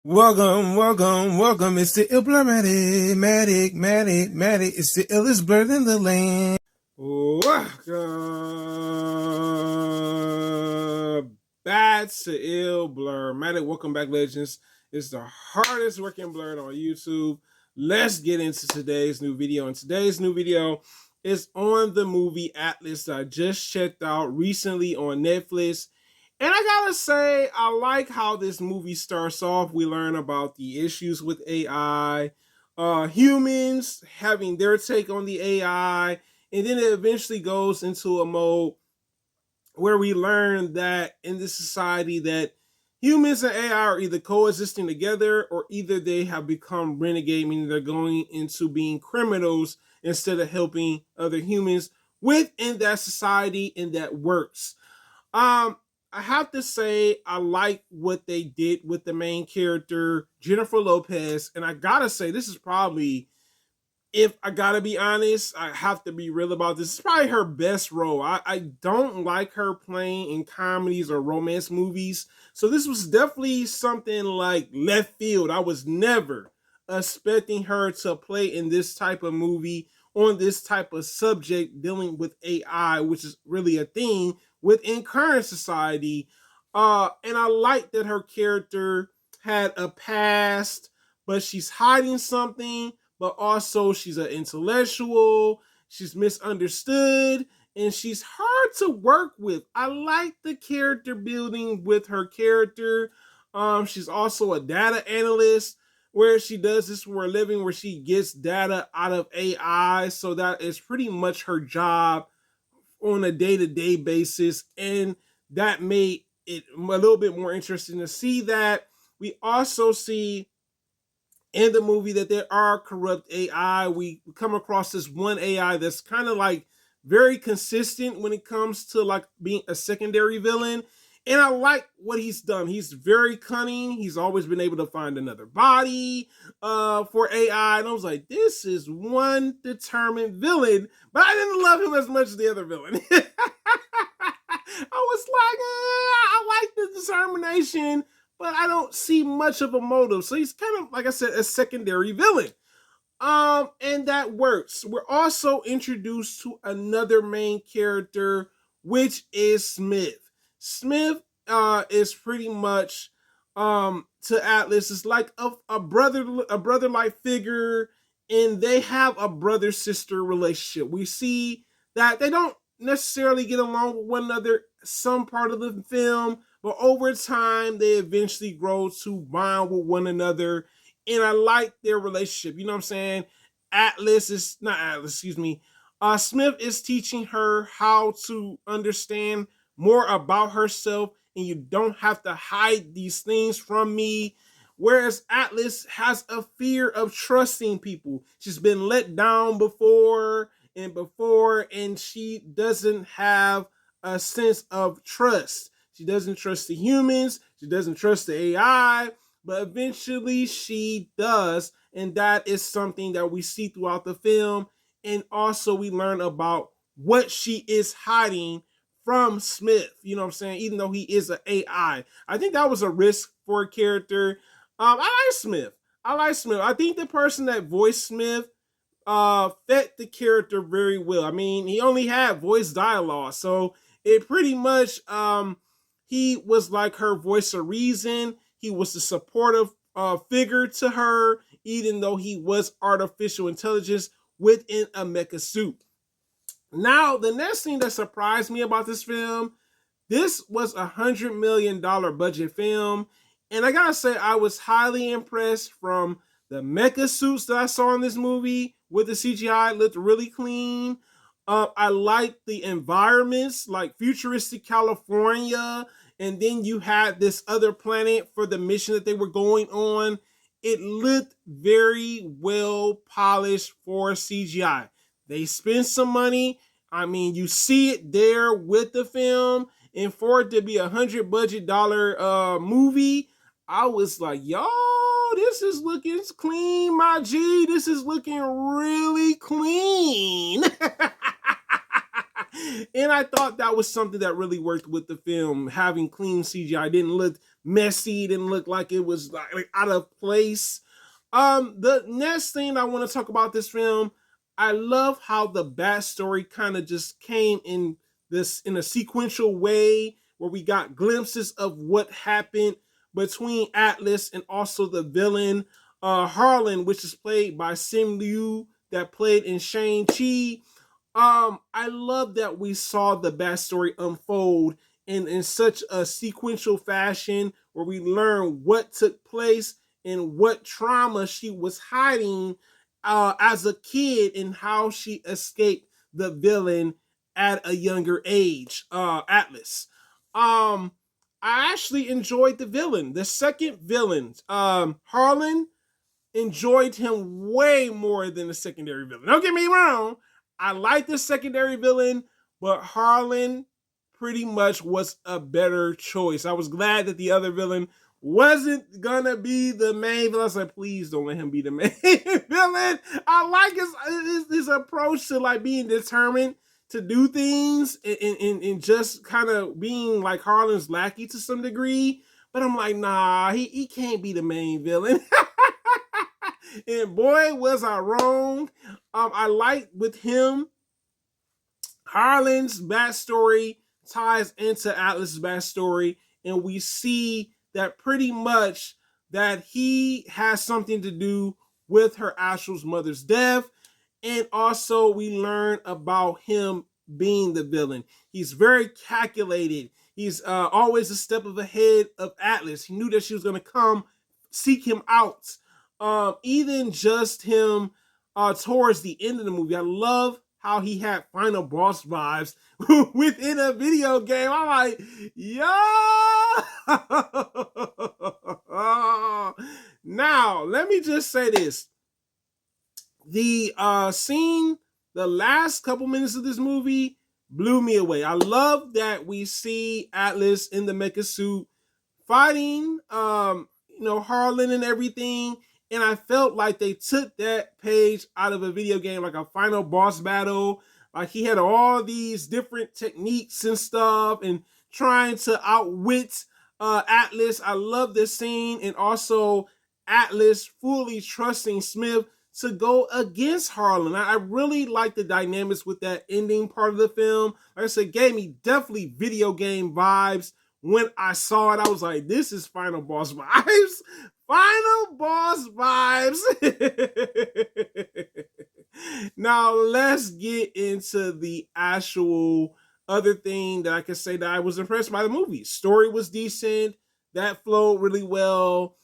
Welcome. It's the Blerd-matic. It's the illest blerd in the land. Welcome back to Blerd-matic. Welcome back, legends. It's the hardest working blerd on YouTube. Let's get into today's new video. And today's new video is on the movie Atlas that I just checked out recently on Netflix. And I gotta say, I like how this movie starts off. We learn about the issues with AI, humans having their take on the AI, and then it eventually goes into a mode where we learn that in this society that humans and AI are either coexisting together or either they have become renegade, meaning they're going into being criminals instead of helping other humans within that society, and that works. I have to say I like what they did with the main character, Jennifer Lopez, and I gotta say this is probably, if I gotta be honest, I have to be real about this. It's probably her best role. I don't like her playing in comedies or romance movies, so this was definitely something like left field. I was never expecting her to play in this type of movie on this type of subject dealing with AI, which is really a thing within current society. And I like that her character had a past, but she's hiding something, but also she's an intellectual, she's misunderstood, and she's hard to work with. I like the character building with her character. She's also a data analyst where she does this for a living, where she gets data out of AI. So that is pretty much her job on a day-to-day basis, and that made it a little bit more interesting to see that. We also see in the movie that there are corrupt AI. We come across this one AI that's kind of like very consistent when it comes to like being a secondary villain. And I like what he's done. He's very cunning. He's always been able to find another body for AI. And I was like, this is one determined villain. But I didn't love him as much as the other villain. I was like, I like the determination, but I don't see much of a motive. So he's kind of, like I said, a secondary villain. And that works. We're also introduced to another main character, which is Smith. Smith is pretty much to Atlas is like a brother like figure, and they have a brother sister relationship. We see that they don't necessarily get along with one another some part of the film, but over time they eventually grow to bond with one another, and I like their relationship. You know what I'm saying? Smith is teaching her how to understand more about herself, and you don't have to hide these things from me. Whereas Atlas has a fear of trusting people. She's been let down before and before, and she doesn't have a sense of trust. She doesn't trust the humans, she doesn't trust the AI, but eventually she does, and that is something that we see throughout the film. And also we learn about what she is hiding from Smith, you know what I'm saying, even though he is an AI. I think that was a risk for a character. I like Smith. I think the person that voiced Smith fit the character very well. I mean, he only had voice dialogue, so it pretty much he was like her voice of reason. He was the supportive figure to her, even though he was artificial intelligence within a mecha suit. Now, the next thing that surprised me about this film, this was $100 million budget film, and I gotta say I was highly impressed from the mecha suits that I saw in this movie with the CGI. It looked really clean. I liked the environments, like futuristic California, and then you had this other planet for the mission that they were going on. It looked very well polished for CGI. They spent some money. I mean, you see it there with the film, and for it to be $100 movie, I was like, yo, this is looking clean, my G. This is looking really clean. And I thought that was something that really worked with the film. Having clean CGI didn't look messy. It didn't look like it was like out of place. The next thing I want to talk about this film, I love how the backstory kind of just came in this in a sequential way where we got glimpses of what happened between Atlas and also the villain Harlan, which is played by Sim Liu that played in Shang-Chi. I love that we saw the backstory unfold in such a sequential fashion where we learn what took place and what trauma she was hiding as a kid and how she escaped the villain at a younger age, Atlas. I actually enjoyed the villain, the second villain, Harlan. Enjoyed him way more than the secondary villain. Don't get me wrong. I like the secondary villain, but Harlan pretty much was a better choice. I was glad that the other villain wasn't gonna be the main villain. I said, please don't let him be the main villain. I like his approach to like being determined to do things and just kind of being like Harlan's lackey to some degree. But I'm like, nah, he can't be the main villain. And boy, was I wrong. I like with him, Harlan's backstory ties into Atlas' backstory, and we see that pretty much that he has something to do with her actual mother's death. And also we learn about him being the villain. He's very calculated. He's always a step ahead of Atlas. He knew that she was going to come seek him out. Even just him towards the end of the movie, I love how he had final boss vibes within a video game. I'm like, yo! Now, let me just say this. The scene, the last couple minutes of this movie blew me away. I love that we see Atlas in the mecha suit fighting, Harlan and everything. And I felt like they took that page out of a video game, like a final boss battle. Like he had all these different techniques and stuff and trying to outwit Atlas. I love this scene. And also Atlas fully trusting Smith to go against Harlan. I really like the dynamics with that ending part of the film. Like I said, gave me definitely video game vibes. When I saw it, I was like, this is final boss vibes. Final boss vibes. Now, let's get into the actual other thing that I can say that I was impressed by the movie. Story was decent. That flowed really well.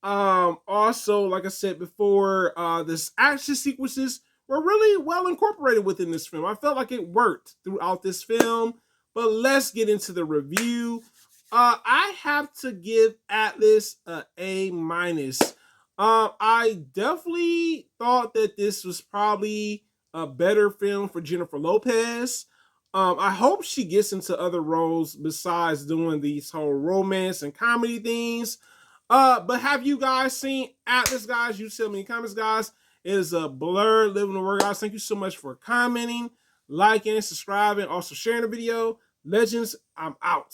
Also, like I said before, this action sequences were really well incorporated within this film. I felt like it worked throughout this film. But let's get into the review. I have to give Atlas a A-. I definitely thought that this was probably a better film for Jennifer Lopez. I hope she gets into other roles besides doing these whole romance and comedy things. But have you guys seen Atlas, guys? You tell me in the comments, guys. It is a blerd living the word, guys. Thank you so much for commenting, liking, subscribing, also sharing the video. Legends, I'm out.